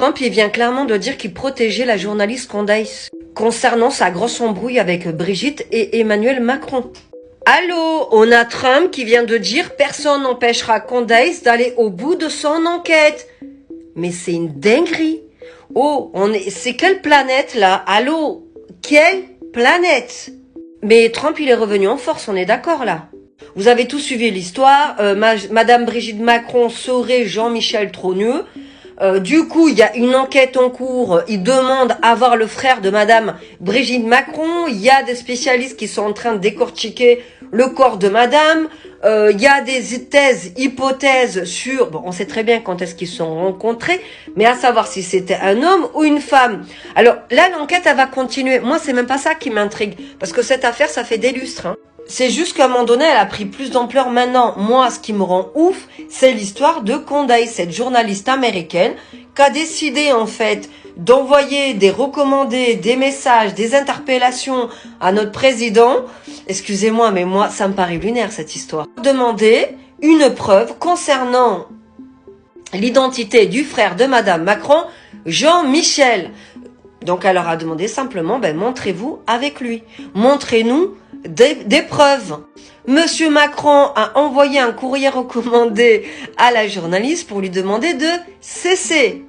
Trump, il vient clairement de dire qu'il protégeait la journaliste Candace concernant sa grosse embrouille avec Brigitte et Emmanuel Macron. Allô, on a Trump qui vient de dire personne n'empêchera Candace d'aller au bout de son enquête. Mais c'est une dinguerie. Oh, c'est quelle planète là? Allô, quelle planète? Mais Trump, il est revenu en force, on est d'accord là. Vous avez tous suivi l'histoire. Madame Brigitte Macron serait Jean-Michel Trogneux. Du coup, il y a une enquête en cours. Il demande à voir le frère de Madame Brigitte Macron. Il y a des spécialistes qui sont en train de décortiquer le corps de Madame. Il y a des hypothèses sur... Bon, on sait très bien quand est-ce qu'ils se sont rencontrés, mais à savoir si c'était un homme ou une femme. Alors là, l'enquête, elle va continuer. Moi, c'est même pas ça qui m'intrigue, parce que cette affaire, ça fait des lustres. Hein. C'est juste qu'à un moment donné, elle a pris plus d'ampleur maintenant. Moi, ce qui me rend ouf, c'est l'histoire de Candace, cette journaliste américaine qui a décidé, en fait, d'envoyer des recommandés, des messages, des interpellations à notre président. Excusez-moi, mais moi, ça me paraît lunaire, cette histoire. Demander une preuve concernant l'identité du frère de Madame Macron, Jean-Michel. Donc, elle leur a demandé simplement, montrez-vous avec lui. Montrez-nous des preuves. Monsieur Macron a envoyé un courrier recommandé à la journaliste pour lui demander de cesser.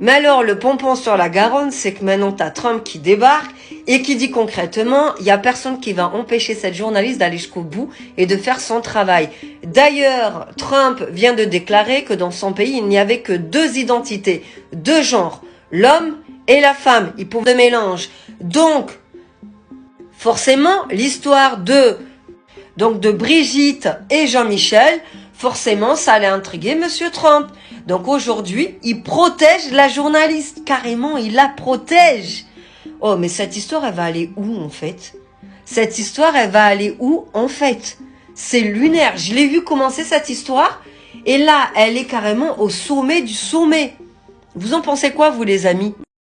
Mais alors, le pompon sur la Garonne, c'est que maintenant, t'as Trump qui débarque et qui dit concrètement, il y a personne qui va empêcher cette journaliste d'aller jusqu'au bout et de faire son travail. D'ailleurs, Trump vient de déclarer que dans son pays, il n'y avait que deux identités, deux genres, l'homme et la femme. Ils peuvent de mélange. Donc, forcément, l'histoire de Brigitte et Jean-Michel, forcément, ça allait intriguer Monsieur Trump. Donc aujourd'hui, il protège la journaliste. Carrément, il la protège. Oh, mais cette histoire, elle va aller où, en fait? Cette histoire, elle va aller où, en fait? C'est lunaire. Je l'ai vu commencer, cette histoire. Et là, elle est carrément au sommet du sommet. Vous en pensez quoi, vous, les amis?